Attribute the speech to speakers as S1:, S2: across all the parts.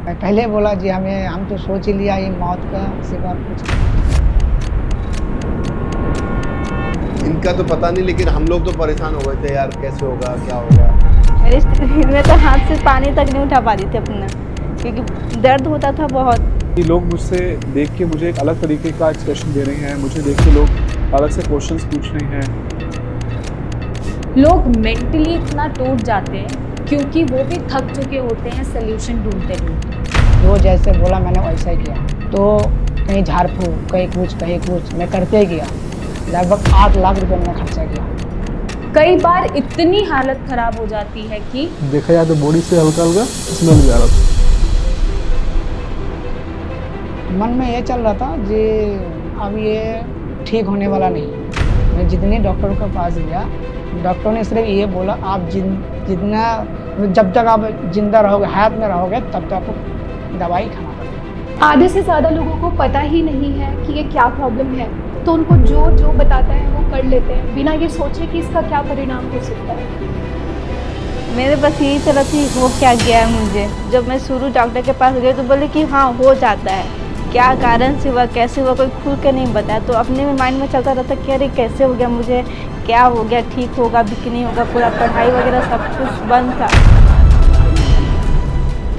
S1: मैं पहले बोला जी हम तो सोच ही लिया ये मौत का सिवा कुछ
S2: इनका तो पता नहीं, लेकिन हम लोग तो परेशान हो गए थे यार, कैसे होगा क्या होगा।
S3: मेरे शरीर में तो हाथ से पानी तक नहीं उठा पा रही थी अपना, क्योंकि दर्द होता था बहुत।
S4: ये लोग मुझसे देख के मुझे एक अलग तरीके का एक्सप्रेशन दे रहे हैं, मुझे देख के लोग अलग से क्वेश्चंस पूछ रहे हैं।
S5: लोग मेंटली इतना टूट जाते हैं क्योंकि वो भी थक चुके होते हैं सोल्यूशन ढूंढते ढूंढते।
S1: जो जैसे बोला मैंने वैसा ही किया। तो कहीं झाड़ फूक कहीं कुछ मैं करते ही गया। लगभग 8 लाख रुपए मैंने खर्चा किया।
S5: कई बार इतनी हालत खराब हो जाती है कि
S4: देखा जाए तो बॉडी से हल्का हल्का स्मेल भी आ रहा था।
S1: मन में ये चल रहा था जी अब ये ठीक होने वाला नहीं। मैं जितने डॉक्टरों के पास गया, डॉक्टर ने सिर्फ ये बोला आप जितना जब तक आप जिंदा रहोगे, हयात में रहोगे, तब तक आपको दवाई खाना पड़ेगा।
S6: आधे से ज़्यादा लोगों को पता ही नहीं है कि ये क्या प्रॉब्लम है, तो उनको जो बताता है वो कर लेते हैं बिना ये सोचे कि इसका क्या परिणाम हो सकता है।
S3: मेरे बस यही चला थी हो क्या गया है मुझे। जब मैं शुरू डॉक्टर के पास गई तो बोले कि हाँ हो जाता है, क्या कारण से हुआ कैसे हुआ कोई खुल के नहीं बताया। तो अपने में माइंड में चलता रहता कि अरे कैसे हो गया मुझे, क्या हो गया, ठीक होगा भी कि नहीं होगा। पूरा पढ़ाई वगैरह सब कुछ बंद था।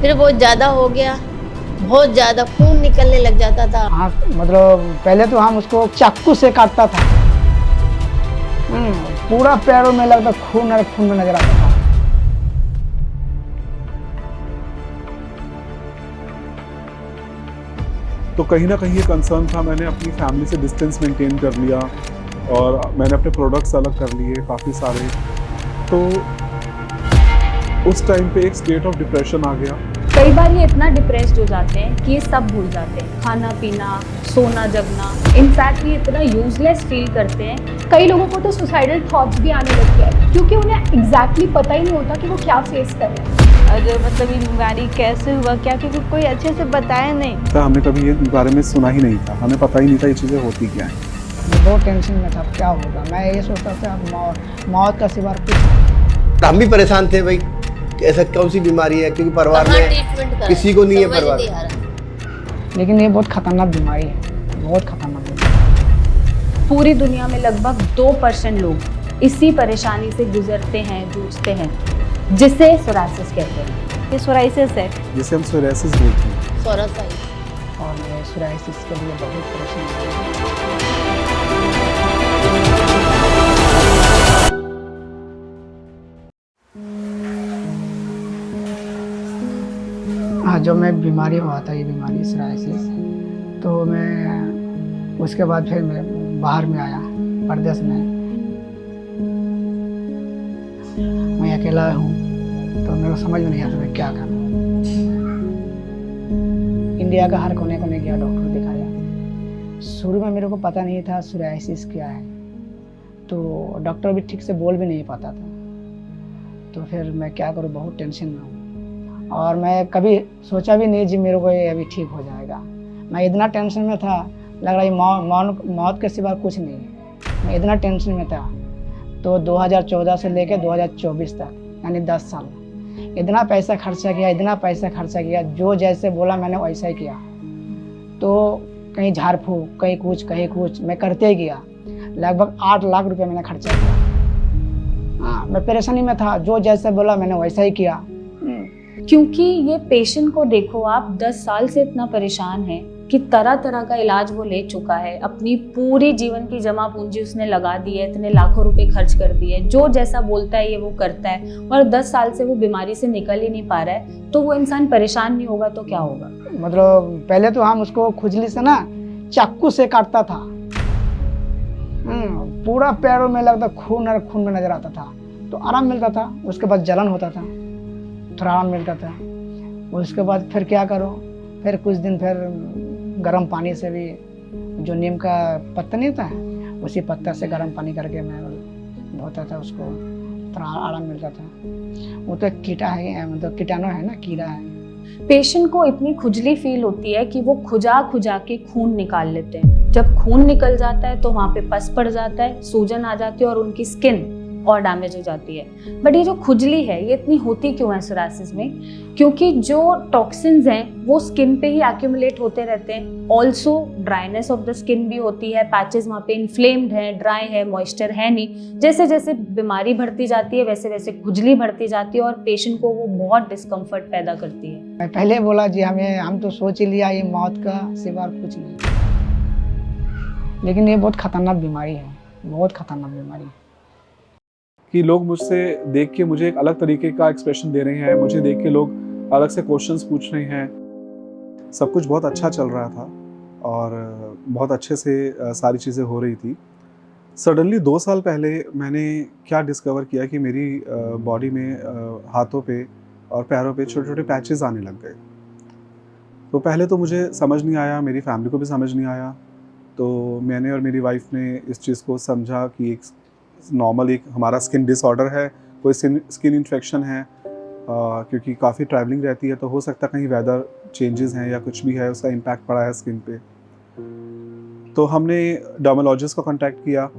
S7: फिर बहुत ज़्यादा हो गया, बहुत ज़्यादा खून निकलने लग जाता था।
S1: हाँ मतलब पहले तो हम उसको चाकू से काटता था। पूरा पैरों में लगता खून और खून में नजर आता था।
S4: तो कहीं ना कहीं ये कंसर्न था। मैंने अपनी फैमिली से डिस्टेंस मेंटेन कर लिया और मैंने अपने प्रोडक्ट्स अलग कर लिए काफ़ी सारे। तो उस टाइम पे एक स्टेट ऑफ डिप्रेशन आ गया।
S5: कई बार ये इतना डिप्रेस्ड हो जाते हैं कि ये सब भूल जाते हैं, खाना पीना, सोना जगना। इनफैक्ट ये इतना यूजलेस फील करते हैं।
S6: कई लोगों को तो सुसाइडल थॉट्स भी आने लग गए क्योंकि उन्हें एग्जैक्टली पता ही नहीं होता कि वो क्या फेस कर रहे हैं।
S3: और मतलब ये बीमारी कैसे हुआ क्या, क्योंकि कोई अच्छे से बताया नहीं।
S4: तो हमने कभी ये बारे में सुना ही नहीं था, हमें पता ही नहीं था ये चीज़ें होती क्या हैं।
S1: मैं बहुत टेंशन में था क्या होगा। मैं ये सोचता था मौत का सिवा कुछ।
S2: हम भी परेशान थे भाई, ऐसा कौन सी बीमारी है, क्योंकि परिवार में किसी को नहीं है परिवार।
S1: लेकिन ये बहुत खतरनाक बीमारी है, बहुत खतरनाक बीमारी।
S5: पूरी दुनिया में लगभग 2% लोग इसी परेशानी से गुजरते हैं, जूझते हैं, जिसे सोरायसिस कहते हैं।
S3: ये सोराइसिस है
S4: जिसे हम सोरायसिस बोलते हैं।
S1: और मैं सोरायसिस के लिए बहुत परेशान हूँ। हाँ जब मैं बीमारी हुआ था, ये बीमारी सोरायसिस, तो मैं उसके बाद फिर मैं बाहर में आया, परदेश में। मैं अकेला हूँ तो मेरे को समझ में नहीं आता मैं क्या करूँ। इंडिया का हर कोने कोने गया, डॉक्टर दिखाया। शुरू में मेरे को पता नहीं था सोरायसिस क्या है, तो डॉक्टर भी ठीक से बोल भी नहीं पाता था। तो फिर मैं क्या करूँ, बहुत टेंशन में हूँ। और मैं कभी सोचा भी नहीं जी मेरे को ये अभी ठीक हो जाएगा। मैं इतना टेंशन में था, लग रहा है मौत के सिवा कुछ नहीं है। मैं इतना टेंशन में था। तो 2014 से लेकर 2024 तक यानी 10 साल इतना पैसा खर्चा किया, जो जैसे बोला मैंने वैसा ही किया। तो कहीं झाड़ फूक कहीं कुछ मैं करते ही गया। लगभग 8 लाख रुपए मैंने खर्चा किया। हाँ मैं परेशानी में था, जो जैसे बोला मैंने वैसा ही किया।
S5: क्योंकि ये पेशेंट को देखो आप 10 साल से इतना परेशान है कि तरह तरह का इलाज वो ले चुका है, अपनी पूरी जीवन की जमा पूंजी उसने लगा दी है, इतने लाखों रुपए खर्च कर दिए, जो जैसा बोलता है ये वो करता है, और 10 साल से वो बीमारी से निकल ही नहीं पा रहा है। तो वो इंसान परेशान नहीं होगा तो क्या होगा।
S1: मतलब पहले तो हम उसको खुजली से ना चाकू से काटता था। पूरा पैरों में लगता खून और खून में नजर आता था, तो आराम मिलता था। उसके बाद जलन होता था, थोड़ा आराम मिलता था। उसके बाद फिर क्या करो, फिर कुछ दिन फिर गर्म पानी से भी, जो नीम का पत्ता नहीं होता है, उसी पत्ता से गर्म पानी करके मैं धोता था, उसको थोड़ा आराम मिलता था। वो तो कीटा है, मतलब कीटाणु है ना, कीड़ा है।
S5: पेशेंट को इतनी खुजली फील होती है कि वो खुजा के खून निकाल लेते हैं। जब खून निकल जाता है तो वहाँ पे पस पड़ जाता है, सूजन आ जाती है और उनकी स्किन और डैमेज हो जाती है। बट ये जो खुजली है ये इतनी होती क्यों है सोरायसिस में? क्योंकि जो टॉक्सिन्स हैं वो स्किन पे ही एक्यूमुलेट होते रहते हैं। Also dryness of the skin भी होती है, पैचेस वहाँ पे इन्फ्लेम्ड है, ड्राई है, मॉइस्चर है नहीं। जैसे जैसे बीमारी बढ़ती जाती है वैसे वैसे खुजली बढ़ती जाती है और पेशेंट को वो बहुत डिस्कम्फर्ट पैदा करती है।
S1: मैं पहले बोला जी हम तो सोच ही लिया ये मौत का सिवा कुछ नहीं, लेकिन ये बहुत खतरनाक बीमारी है, बहुत खतरनाक बीमारी है।
S4: कि लोग मुझसे देख के मुझे एक अलग तरीके का एक्सप्रेशन दे रहे हैं, मुझे देख के लोग अलग से क्वेश्चंस पूछ रहे हैं। सब कुछ बहुत अच्छा चल रहा था और बहुत अच्छे से सारी चीज़ें हो रही थी। सडनली 2 साल पहले मैंने क्या डिस्कवर किया कि मेरी बॉडी में हाथों पे और पैरों पे छोटे छोटे पैचेस आने लग गए। तो पहले तो मुझे समझ नहीं आया, मेरी फैमिली को भी समझ नहीं आया। तो मैंने और मेरी वाइफ ने इस चीज़ को समझा कि एक नॉर्मल एक हमारा स्किन डिसऑर्डर है, कोई स्किन इन्फेक्शन है, क्योंकि काफ़ी ट्रैवलिंग रहती है तो हो सकता है कहीं वेदर चेंजेस हैं या कुछ भी है, उसका इम्पैक्ट पड़ा है स्किन पे। तो हमने डर्मेटोलॉजिस्ट को कांटेक्ट किया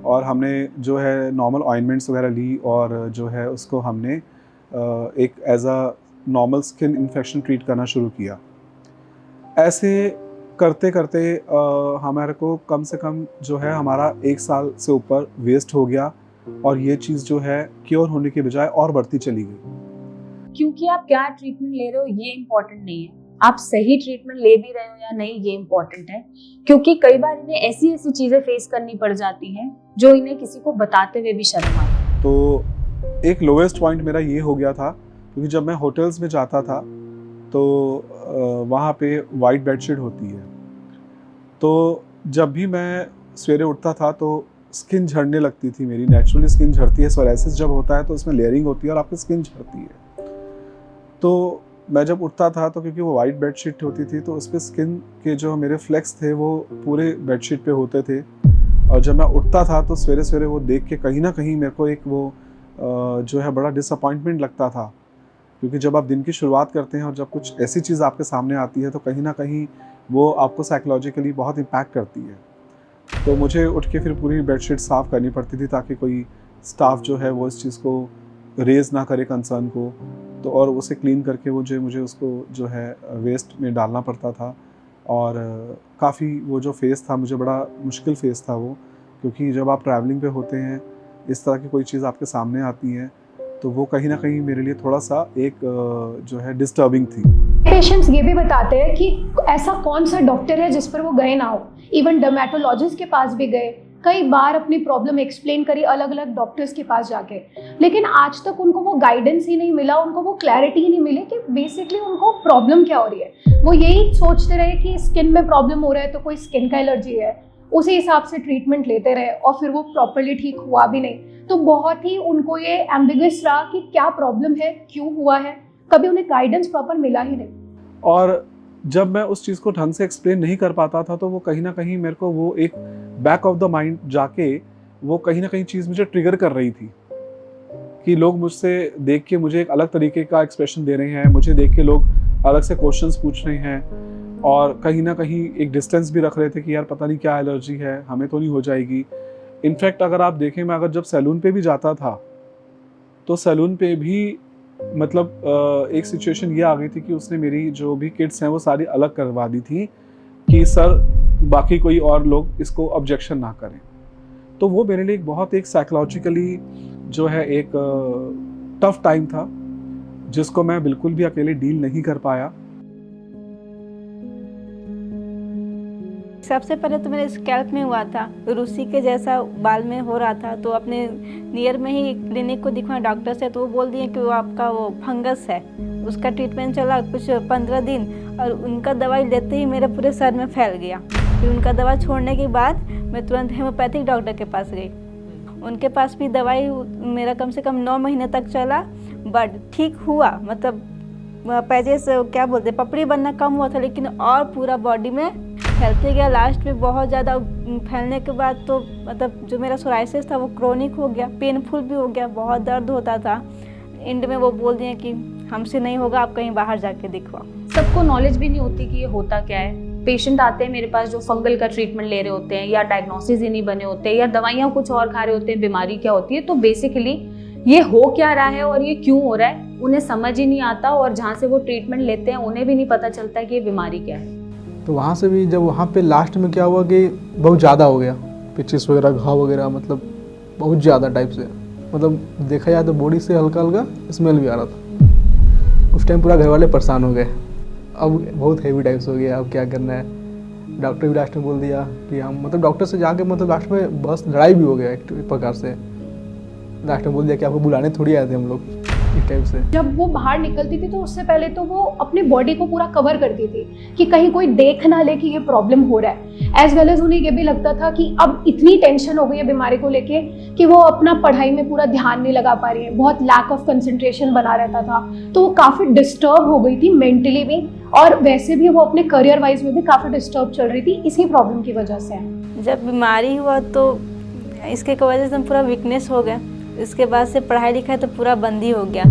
S4: और हमने जो है नॉर्मल ऑइंटमेंट्स वगैरह ली और जो है उसको हमने एक as a normal skin infection treat करना शुरू किया। ऐसे करते करते हमारे को कम से कम जो है हमारा 1 साल से ऊपर वेस्ट हो गया और ये चीज़ जो है क्योर होने के बजाय और बढ़ती चली गई।
S5: क्योंकि आप क्या ट्रीटमेंट ले रहे हो ये इम्पोर्टेंट नहीं है, आप सही ट्रीटमेंट ले भी रहे हो या नहीं ये इम्पोर्टेंट है। क्योंकि कई बार इन्हें ऐसी ऐसी चीजें फेस करनी पड़ जाती हैं जो इन्हें किसी को बताते हुए भी शर्म आती।
S4: तो एक लोवेस्ट पॉइंट मेरा ये हो गया था, क्योंकि जब मैं होटल्स में जाता था तो वहाँ पे वाइट बेडशीट होती है, तो जब भी मैं सवेरे उठता था तो स्किन झड़ने लगती थी मेरी। नेचुरली स्किन झड़ती है, सोरायसिस जब होता है तो उसमें लेयरिंग होती है और आपकी स्किन झड़ती है। तो मैं जब उठता था तो क्योंकि वो वाइट बेडशीट होती थी तो उस पर स्किन के जो मेरे फ्लेक्स थे वो पूरे बेडशीट पे होते थे। और जब मैं उठता था तो सवेरे सवेरे वो देख के कहीं ना कहीं मेरे को एक वो जो है बड़ा डिसअपॉइंटमेंट लगता था, क्योंकि जब आप दिन की शुरुआत करते हैं और जब कुछ ऐसी चीज़ आपके सामने आती है तो कहीं ना कहीं वो आपको साइकोलॉजिकली बहुत इम्पैक्ट करती है। तो मुझे उठ के फिर पूरी बेडशीट साफ़ करनी पड़ती थी ताकि कोई स्टाफ जो है वो इस चीज़ को रेज़ ना करे कंसर्न को, तो और उसे क्लीन करके मुझे उसको जो है वेस्ट में डालना पड़ता था। और काफ़ी वो जो फेस था मुझे बड़ा मुश्किल फेस था वो, क्योंकि जब आप ट्रैवलिंग पे होते हैं इस तरह की कोई चीज़ आपके सामने आती है तो वो कहीं ना कहीं मेरे लिए थोड़ा सा एक जो है डिस्टर्बिंग थी।
S6: पेशेंट्स ये भी बताते हैं कि ऐसा कौन सा डॉक्टर है जिस पर वो गए ना हो, इवन डर्मेटोलॉजिस्ट के पास भी गए, कई बार अपनी प्रॉब्लम एक्सप्लेन करी अलग अलग डॉक्टर्स के पास जाके, लेकिन आज तक उनको वो गाइडेंस ही नहीं मिला, उनको वो क्लैरिटी ही नहीं मिली कि बेसिकली उनको प्रॉब्लम क्या हो रही है। वो यही सोचते रहे कि स्किन में प्रॉब्लम हो रहा है तो कोई स्किन का एलर्जी है, उसी हिसाब से ट्रीटमेंट लेते रहे और फिर वो प्रॉपरली ठीक हुआ भी नहीं। तो बहुत ही उनको ये एम्बिगस रहा कि क्या प्रॉब्लम है, क्यों हुआ है, कभी उन्हें गाइडेंस प्रॉपर मिला ही नहीं।
S4: और जब मैं उस चीज़ को ढंग से एक्सप्लेन नहीं कर पाता था तो वो कहीं ना कहीं मेरे को वो एक बैक ऑफ द माइंड जाके वो कहीं ना कहीं चीज़ मुझे ट्रिगर कर रही थी कि लोग मुझसे देख के मुझे एक अलग तरीके का एक्सप्रेशन दे रहे हैं, मुझे देख के लोग अलग से क्वेश्चंस पूछ रहे हैं और कहीं ना कहीं एक डिस्टेंस भी रख रहे थे कि यार पता नहीं क्या एलर्जी है, हमें तो नहीं हो जाएगी। इनफैक्ट अगर आप देखें, मैं अगर जब सैलून पे भी जाता था तो सैलून पे भी मतलब एक सिचुएशन ये आ गई थी कि उसने मेरी जो भी किड्स हैं वो सारी अलग करवा दी थी कि सर बाकी कोई और लोग इसको ऑब्जेक्शन ना करें। तो वो मेरे लिए बहुत एक साइकोलॉजिकली जो है एक टफ टाइम था जिसको मैं बिल्कुल भी अकेले डील नहीं कर पाया।
S3: सबसे पहले तो मेरे स्कैल्प में हुआ था, रूसी के जैसा बाल में हो रहा था। तो अपने नियर में ही क्लिनिक को दिखवाया डॉक्टर से, तो वो बोल दिए कि वो आपका वो फंगस है। उसका ट्रीटमेंट चला कुछ 15 दिन और उनका दवाई लेते ही मेरे पूरे सर में फैल गया। फिर उनका दवा छोड़ने के बाद मैं तुरंत हेमोपैथिक डॉक्टर के पास गई। उनके पास भी दवाई मेरा कम से कम 9 महीने तक चला, बट ठीक हुआ। मतलब पैचेस क्या बोलते पपड़ी बनना कम हुआ था, लेकिन और पूरा बॉडी में फैलते गया। लास्ट में बहुत ज़्यादा फैलने के बाद तो मतलब जो मेरा सोरायसिस था वो क्रोनिक हो गया, पेनफुल भी हो गया, बहुत दर्द होता था। एंड में वो बोल दिए कि हमसे नहीं होगा, आप कहीं बाहर जाके दिखवाओ।
S5: सबको नॉलेज भी नहीं होती कि ये होता क्या है। पेशेंट आते हैं मेरे पास जो फंगल का ट्रीटमेंट ले रहे होते हैं या डायग्नोसिस ही नहीं बने होते हैं या दवाइयाँ कुछ और खा रहे होते हैं, बीमारी क्या होती है, तो बेसिकली ये हो क्या रहा है और ये क्यों हो रहा है उन्हें समझ ही नहीं आता, और जहाँ से वो ट्रीटमेंट लेते हैं उन्हें भी नहीं पता चलता कि ये बीमारी क्या है।
S8: तो वहाँ से भी जब वहाँ पे लास्ट में क्या हुआ कि बहुत ज़्यादा हो गया, पिचिस वगैरह, घाव वगैरह, मतलब बहुत ज़्यादा टाइप से, मतलब देखा जाए तो बॉडी से हल्का हल्का स्मेल भी आ रहा था। उस टाइम पूरा घर वाले परेशान हो गए, अब बहुत हेवी टाइप्स हो गया, अब क्या करना है। डॉक्टर भी लास्ट में बोल दिया कि हम, मतलब डॉक्टर से जाके मतलब लास्ट में बस लड़ाई भी हो गया एक प्रकार से। लास्ट में बोल दिया कि आपको बुलाने थोड़ी आए थे हम लोग, इस टाइप से।
S6: जब वो बाहर निकलती थी तो उससे पहले तो वो अपनी बॉडी को पूरा कवर करती थी कि कहीं कोई देख ना ले कि ये प्रॉब्लम हो रहा है। एज वेल एज उन्हें ये भी लगता था कि अब इतनी टेंशन हो गई है बीमारी को लेके कि वो अपना पढ़ाई में पूरा ध्यान नहीं लगा पा रही है, बहुत लैक ऑफ कंसंट्रेशन बना रहता था। तो वो काफ़ी डिस्टर्ब हो गई थी मेंटली भी, और वैसे भी वो अपने करियर वाइज में भी काफ़ी डिस्टर्ब चल रही थी इसी प्रॉब्लम की वजह से।
S3: जब बीमारी हुआ तो इसके वजह से हम पूरा वीकनेस हो गया। इसके बाद से पढ़ाई लिखाई तो पूरा बंद ही हो गया,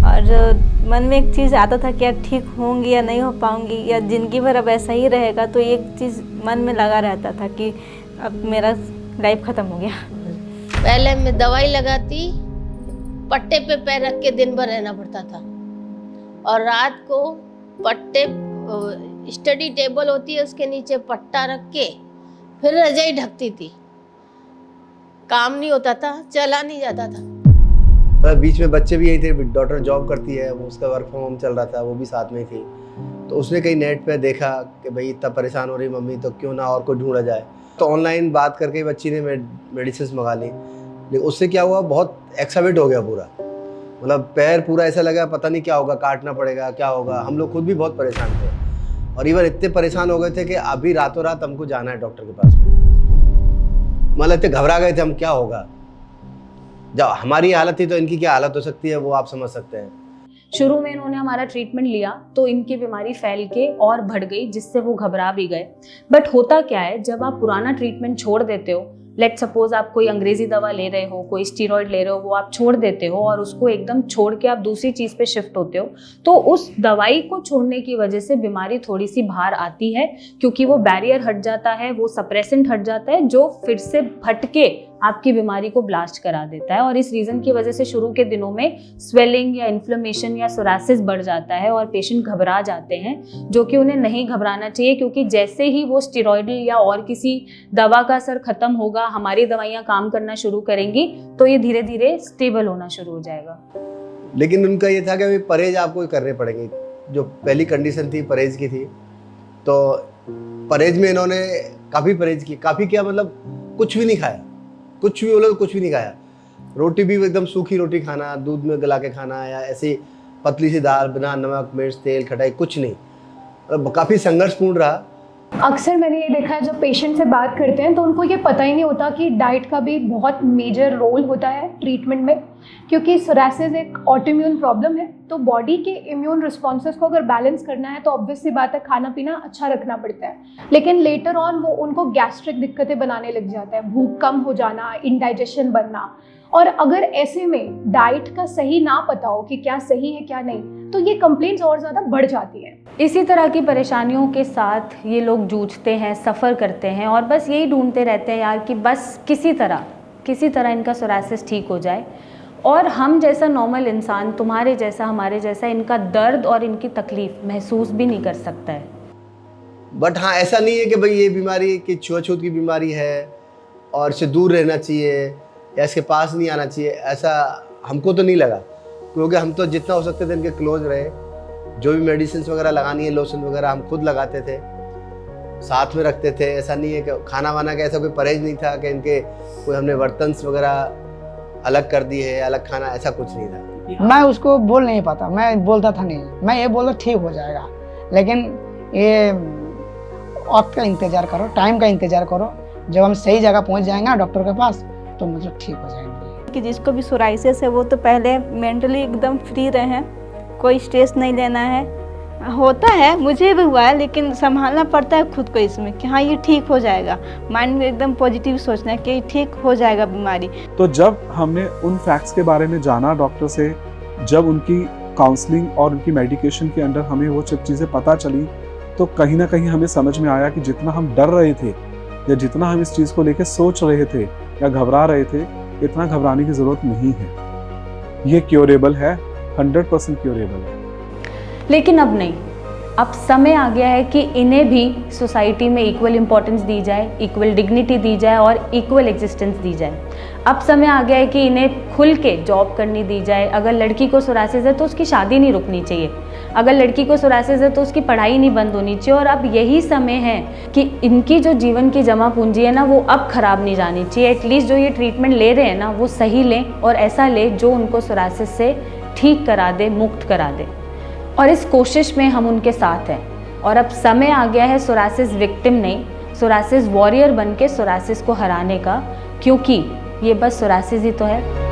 S3: और मन में एक चीज़ आता था कि यार ठीक होंगी या नहीं हो पाऊंगी, या ज़िंदगी भर अब ऐसा ही रहेगा। तो एक चीज़ मन में लगा रहता था कि अब मेरा लाइफ ख़त्म हो गया।
S7: पहले मैं दवाई लगाती, पट्टे पे पैर रख के दिन भर रहना पड़ता था, और रात को पट्टे, स्टडी टेबल होती है उसके नीचे पट्टा रख के फिर रजाई ढकती थी। काम नहीं होता था, चला नहीं जाता था।
S2: बीच में बच्चे भी यही थे, डॉटर जॉब करती है, वो उसका वर्क फ्रॉम होम चल रहा था, वो भी साथ में ही थी। तो उसने कहीं नेट पे देखा कि भाई इतना परेशान हो रही मम्मी, तो क्यों ना और को ढूंढा जाए। तो ऑनलाइन बात करके बच्ची ने मेडिसिन मंगा ली, लेकिन उससे क्या हुआ, बहुत एक्साइटेड हो गया पूरा, मतलब पैर पूरा ऐसा लगा पता नहीं क्या होगा, काटना पड़ेगा, क्या होगा। हम लोग खुद भी बहुत परेशान थे, और इवन इतने परेशान हो गए थे कि अभी रातों रात हमको जाना है डॉक्टर के पास में। मतलब इतने घबरा गए थे हम, क्या होगा। जब हमारी हालत थी तो इनकी क्या हालत हो सकती है वो आप समझ सकते हैं।
S5: शुरू में इन्होंने हमारा ट्रीटमेंट लिया तो इनकी बीमारी फैल के और बढ़ गई, जिससे वो घबरा भी गए। बट होता क्या है, जब आप पुराना ट्रीटमेंट छोड़ देते हो, लेट सपोज आप कोई अंग्रेजी दवा ले रहे हो, कोई स्टीरॉयड ले रहे हो, वो आप छोड़ देते हो और उसको एकदम छोड़ के आप दूसरी चीज़ पे शिफ्ट होते हो, तो उस दवाई को छोड़ने की वजह से बीमारी थोड़ी सी बाहर आती है, क्योंकि वो बैरियर हट जाता है, वो सप्रेसेंट हट जाता है, जो फिर से भटके आपकी बीमारी को ब्लास्ट करा देता है। और इस रीज़न की वजह से शुरू के दिनों में स्वेलिंग या इन्फ्लेमेशन या सोरासिस बढ़ जाता है और पेशेंट घबरा जाते हैं, जो कि उन्हें नहीं घबराना चाहिए, क्योंकि जैसे ही वो स्टेरॉइडल या और किसी दवा का असर खत्म होगा, हमारी दवाइयाँ काम करना शुरू करेंगी, तो ये धीरे धीरे स्टेबल होना शुरू हो जाएगा।
S2: लेकिन उनका ये था कि परहेज आपको करने पड़ेंगे। जो पहली कंडीशन थी परहेज की थी, तो परहेज में इन्होंने काफ़ी परहेज की, काफ़ी क्या मतलब कुछ भी नहीं खाया, कुछ भी बोलो कुछ भी नहीं खाया। रोटी भी एकदम सूखी रोटी खाना, दूध में गला के खाना, या ऐसी पतली सी दाल बिना नमक मिर्च तेल खटाई, कुछ नहीं। काफ़ी संघर्षपूर्ण रहा।
S6: अक्सर मैंने ये देखा है, जब पेशेंट से बात करते हैं तो उनको ये पता ही नहीं होता कि डाइट का भी बहुत मेजर रोल होता है ट्रीटमेंट में, क्योंकि सोरासिस एक ऑटोइम्यून प्रॉब्लम है। तो बॉडी के इम्यून रिस्पॉन्सेस को अगर बैलेंस करना है तो ऑब्वियस सी बात है खाना पीना अच्छा रखना पड़ता है, लेकिन लेटर ऑन वो उनको गैस्ट्रिक दिक्कतें बनाने लग जाता है, भूख कम हो जाना, इंडाइजेशन बनना। और अगर ऐसे में डाइट का सही ना पता हो कि क्या सही है क्या नहीं, तो ये कंप्लेंट्स और ज़्यादा बढ़ जाती हैं।
S5: इसी तरह की परेशानियों के साथ ये लोग जूझते हैं, सफ़र करते हैं, और बस यही ढूंढते रहते हैं यार कि बस किसी तरह इनका सोरासिस ठीक हो जाए। और हम जैसा नॉर्मल इंसान, तुम्हारे जैसा, हमारे जैसा, इनका दर्द और इनकी तकलीफ़ महसूस भी नहीं कर सकता है।
S2: बट हाँ, ऐसा नहीं है कि भाई ये बीमारी की छुआछूत की बीमारी है और इससे दूर रहना चाहिए या इसके पास नहीं आना चाहिए, ऐसा हमको तो नहीं लगा, क्योंकि हम तो जितना हो सकते थे इनके क्लोज रहे। जो भी मेडिसिन वगैरह लगानी है, लोशन वगैरह हम खुद लगाते थे, साथ में रखते थे। ऐसा नहीं है कि खाना वाना का ऐसा कोई परहेज नहीं था कि इनके कोई हमने बर्तन वगैरह अलग कर दी है, अलग खाना, ऐसा कुछ नहीं था।
S1: मैं उसको बोल नहीं पाता, मैं बोलता था नहीं, मैं ये बोलता ठीक हो जाएगा, लेकिन ये वक्त का इंतज़ार करो, टाइम का इंतज़ार करो, जब हम सही जगह पहुंच जाएंगे डॉक्टर के पास तो मतलब ठीक हो जाएंगे।
S3: कि जिसको भी सोराइसिस है वो तो पहले मेंटली एकदम फ्री रहें, कोई स्ट्रेस नहीं लेना है। होता है, मुझे भी हुआ है, लेकिन संभालना पड़ता है खुद को इसमें कि हाँ ये ठीक हो जाएगा। माइंड में एकदम पॉजिटिव सोचना है कि ठीक हो जाएगा बीमारी।
S4: तो जब हमने उन फैक्ट्स के बारे में जाना डॉक्टर से, जब उनकी काउंसलिंग और उनकी मेडिकेशन के अंदर हमें वो सब चीज़ें पता चली, तो कहीं ना कहीं हमें समझ में आया कि जितना हम डर रहे थे या जितना हम इस चीज़ को लेकर सोच रहे थे या घबरा रहे थे, इतना घबराने की ज़रूरत नहीं है। ये क्योरेबल है, 100% क्योरेबल है।
S5: लेकिन अब नहीं, अब समय आ गया है कि इन्हें भी सोसाइटी में इक्वल इम्पोर्टेंस दी जाए, इक्वल डिग्निटी दी जाए और इक्वल एग्जिस्टेंस दी जाए। अब समय आ गया है कि इन्हें खुल के जॉब करनी दी जाए। अगर लड़की को सोरासिस है तो उसकी शादी नहीं रुकनी चाहिए, अगर लड़की को सोरासिस है तो उसकी पढ़ाई नहीं बंद होनी चाहिए। और अब यही समय है कि इनकी जो जीवन की जमा पूंजी है ना, वो अब खराब नहीं जानी चाहिए। एटलीस्ट जो ये ट्रीटमेंट ले रहे हैं ना, वो सही लें और ऐसा लें जो उनको सोरासिस से ठीक करा दे, मुक्त करा दे। और इस कोशिश में हम उनके साथ हैं। और अब समय आ गया है सोरासिस विक्टिम नहीं, सोरासिस वॉरियर बन के सोरासिस को हराने का, क्योंकि ये बस सोरासिस ही तो है।